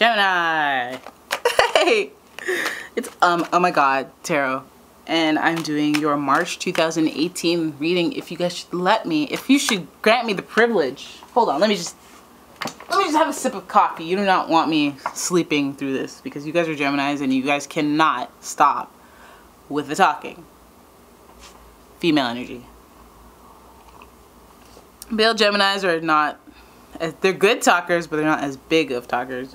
Gemini. Hey, it's oh my god, tarot, and I'm doing your March 2018 reading. If you guys should let me, if you should grant me the privilege. Hold on, let me just have a sip of coffee. You do not want me sleeping through this because you guys are Geminis and you guys cannot stop with the talking. Female energy. Male Geminis are not they're good talkers, but they're not as big of talkers.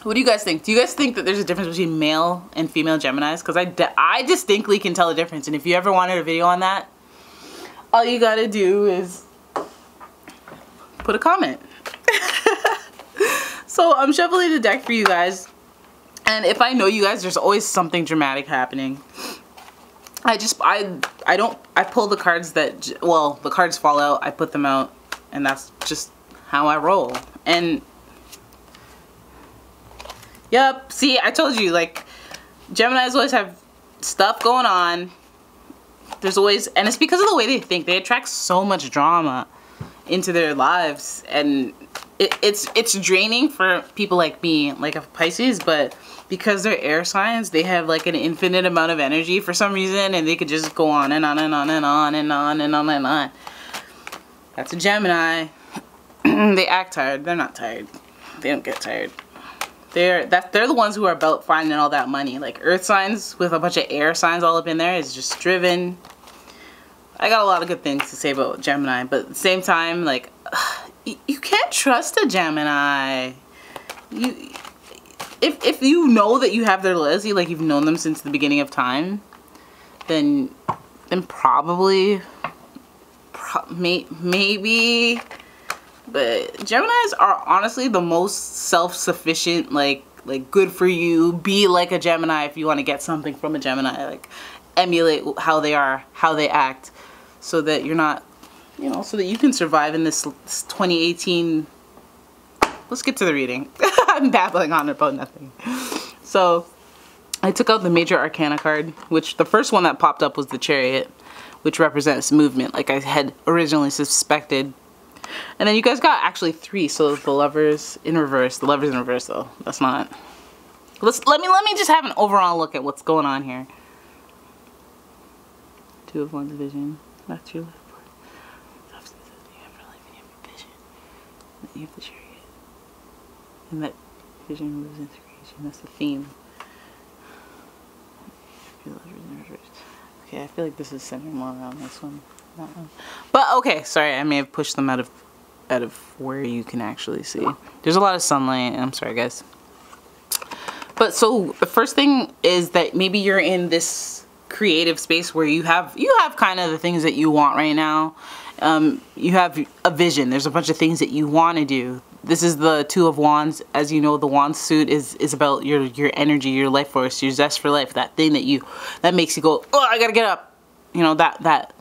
What do you guys think? Do you guys think that there's a difference between male and female Geminis? Because I distinctly can tell a difference. And if you ever wanted a video on that, all you gotta do is put a comment. So I'm shuffling the deck for you guys. And if I know you guys, there's always something dramatic happening. I pull the cards that, well, the cards fall out, I put them out, and that's just how I roll. And yep, see, I told you, like, Geminis always have stuff going on. There's always, and it's because of the way they think. They attract so much drama into their lives, and it's draining for people like me, like a Pisces, but because they're air signs, they have like an infinite amount of energy for some reason, and they could just go on and on and on and on and on and on and on. That's a Gemini. They act tired. They're not tired. They don't get tired. They're the ones who are about finding all that money. Like earth signs with a bunch of air signs all up in there is just driven. I got a lot of good things to say about Gemini, but at the same time, like, you can't trust a Gemini. If you know that you have their loyalty, like you've known them since the beginning of time, then probably, maybe. But Geminis are honestly the most self-sufficient, like good for you. Be like a Gemini if you want to get something from a Gemini. Like emulate how they are, how they act, so that you're not, you know, so that you can survive in this 2018. Let's get to the reading. I'm babbling on about nothing. So I took out the Major Arcana card, which the first one that popped up was the Chariot, which represents movement, like I had originally suspected. And then you guys got actually 3, so the Lovers in reverse. The Lovers in reverse, though. That's not. Let me just have an overall look at what's going on here. 2 of Wands vision. That's your left part. You have life and you have vision. Then you have the Chariot. And that vision moves into creation. That's the theme. Okay, I feel like this is centering more around this one. That one. But okay, sorry, I may have pushed them out of where you can actually see. There's a lot of sunlight. I'm sorry, guys. But so the first thing is that maybe you're in this creative space where you have kind of the things that you want right now. You have a vision. There's a bunch of things that you want to do. This is the 2 of Wands. As you know, the Wand suit is about your energy, your life force, your zest for life. That thing that makes you go, oh, I gotta get up. You know, that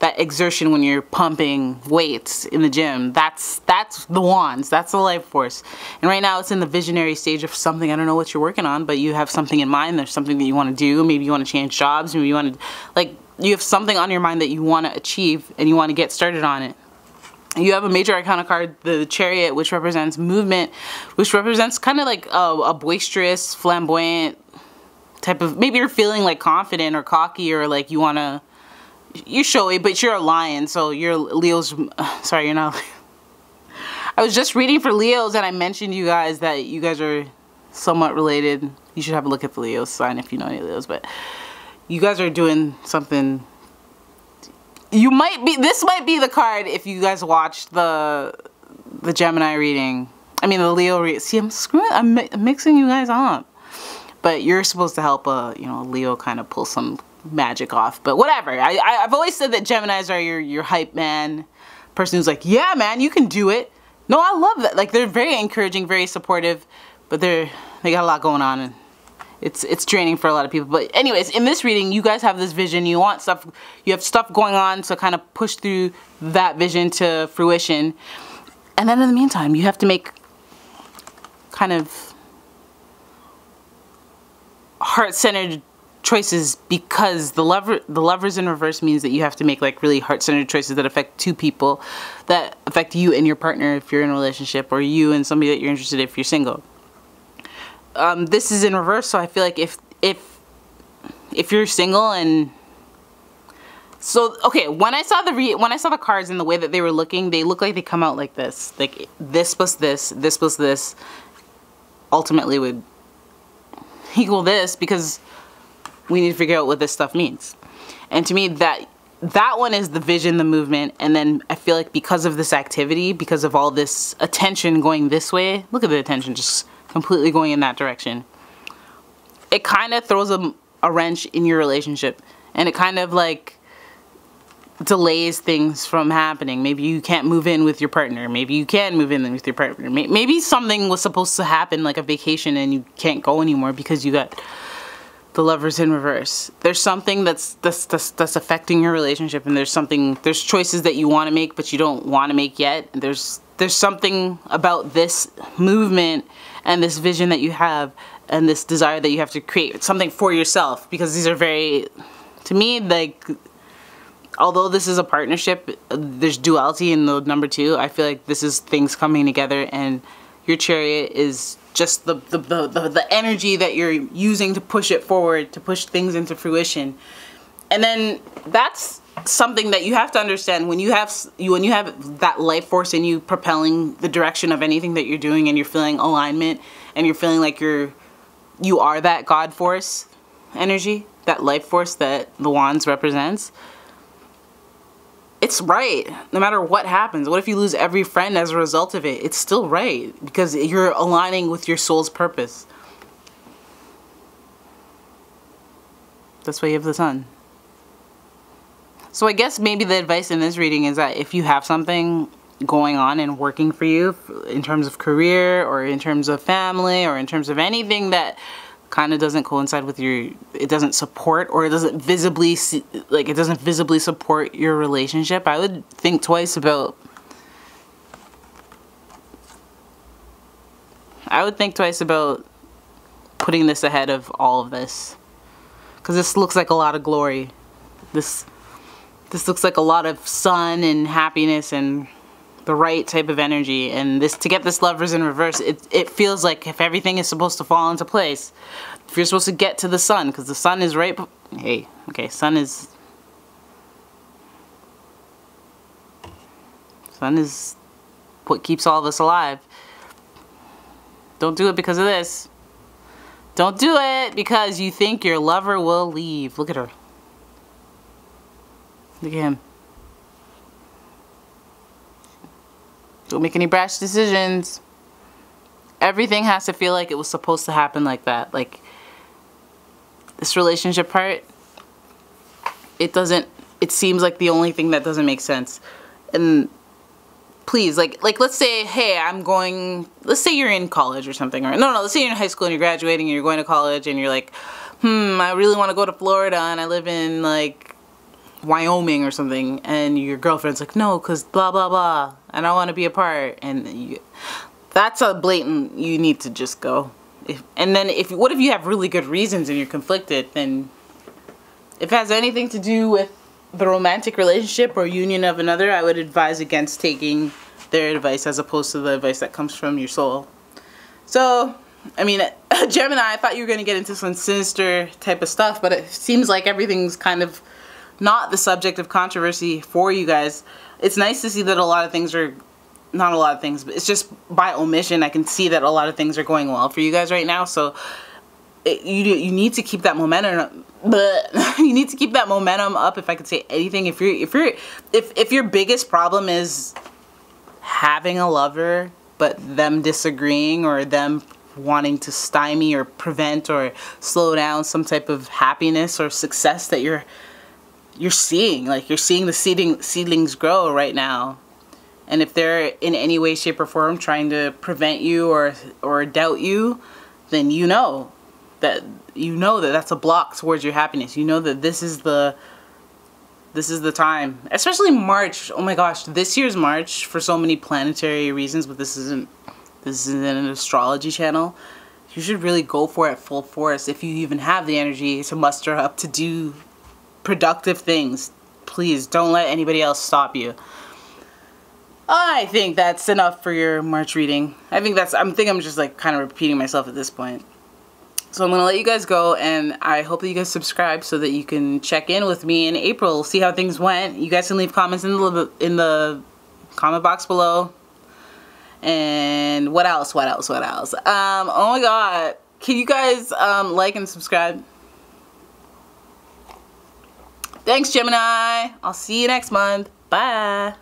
exertion when you're pumping weights in the gym. That's the Wands. That's the life force. And right now it's in the visionary stage of something. I don't know what you're working on, but you have something in mind. There's something that you want to do. Maybe you want to change jobs. Maybe you want to, like, you have something on your mind that you want to achieve and you want to get started on it. You have a Major Arcana card, the Chariot, which represents movement, which represents kind of like a boisterous, flamboyant type of, maybe you're feeling like confident or cocky, or like you want to, you're showy, but you're a lion, so you're Leo's, sorry, you're not. I was just reading for Leos and I mentioned you guys that you guys are somewhat related. You should have a look at the Leo sign if you know any Leos, but you guys are doing something. You might be, this might be the card if you guys watched the Gemini reading. I mean the Leo reading. See, I'm mixing you guys up. But you're supposed to help you know, Leo kind of pull some magic off. But whatever. I've always said that Geminis are your hype man. Person who's like, yeah man, you can do it. No, I love that. Like, they're very encouraging, very supportive, but they got a lot going on, and it's draining for a lot of people. But anyways, in this reading, you guys have this vision. You want stuff, you have stuff going on to kind of push through that vision to fruition. And then in the meantime, you have to make kind of heart-centered choices, because the lovers in reverse means that you have to make like really heart-centered choices that affect two people, that affect you and your partner if you're in a relationship, or you and somebody that you're interested in if you're single. This is in reverse, so I feel like if you're single and so, okay, when I saw the cards and the way that they were looking, they look like they come out like this. Like this plus this plus this ultimately would equal this, because we need to figure out what this stuff means. And to me, that one is the vision, the movement, and then I feel like because of this activity, because of all this attention going this way, look at the attention just completely going in that direction. It kind of throws a wrench in your relationship, and it kind of like delays things from happening. Maybe you can't move in with your partner. Maybe you can move in with your partner. Maybe something was supposed to happen, like a vacation, and you can't go anymore because you got the lovers in reverse. There's something that's affecting your relationship, and there's choices that you want to make but you don't want to make yet. There's something about this movement and this vision that you have and this desire that you have to create something for yourself, because these are very, to me, like, although this is a partnership, there's duality in the number 2. I feel like this is things coming together, and your Chariot is just the energy that you're using to push it forward, to push things into fruition. And then that's something that you have to understand when you have that life force in you propelling the direction of anything that you're doing, and you're feeling alignment, and you're feeling like you are that God force energy, that life force that the Wands represents. It's right, no matter what happens. What if you lose every friend as a result of it? It's still right, because you're aligning with your soul's purpose. That's why you have the Sun. So I guess maybe the advice in this reading is that if you have something going on and working for you in terms of career, or in terms of family, or in terms of anything that kind of doesn't coincide with it doesn't support, or it doesn't visibly support your relationship, I would think twice about putting this ahead of all of this, because this looks like a lot of glory. This looks like a lot of sun and happiness and the right type of energy, and to get this lovers in reverse, it feels like if everything is supposed to fall into place, if you're supposed to get to the Sun, because the Sun is right, hey, okay, Sun is what keeps all of us alive. Don't do it because of this. Don't do it because you think your lover will leave. Look at her. Look at him. Don't make any brash decisions. Everything has to feel like it was supposed to happen like that. Like, this relationship part, it seems like the only thing that doesn't make sense. And please, like let's say, hey, let's say you're in college or something, or let's say you're in high school and you're graduating and you're going to college and you're like, I really want to go to Florida and I live in like Wyoming or something, and your girlfriend's like, no, because blah blah blah, and I want to be a part, and that's a blatant, you need to just go. What if you have really good reasons and you're conflicted? Then if it has anything to do with the romantic relationship or union of another, I would advise against taking their advice as opposed to the advice that comes from your soul. So, I mean, Gemini, I thought you were going to get into some sinister type of stuff, but it seems like everything's kind of not the subject of controversy for you guys. It's nice to see that a lot of things are, not a lot of things, but it's just by omission, I can see that a lot of things are going well for you guys right now. So you need to keep that momentum, you need to keep that momentum up, if I could say anything. If your biggest problem is having a lover, but them disagreeing, or them wanting to stymie or prevent or slow down some type of happiness or success that you're seeing, like you're seeing the seedlings grow right now, and if they're in any way, shape, or form trying to prevent you or doubt you, then you know that that's a block towards your happiness. You know that this is the time, especially March. Oh my gosh, this year's March, for so many planetary reasons, but this isn't an astrology channel. you should really go for it full force if you even have the energy to muster up to do productive things. Please don't let anybody else stop you. I think that's enough for your March reading. I think I'm just like kind of repeating myself at this point. So I'm going to let you guys go, and I hope that you guys subscribe so that you can check in with me in April, see how things went. You guys can leave comments in the comment box below. And what else? Oh my god. Can you guys like and subscribe? Thanks, Gemini. I'll see you next month. Bye.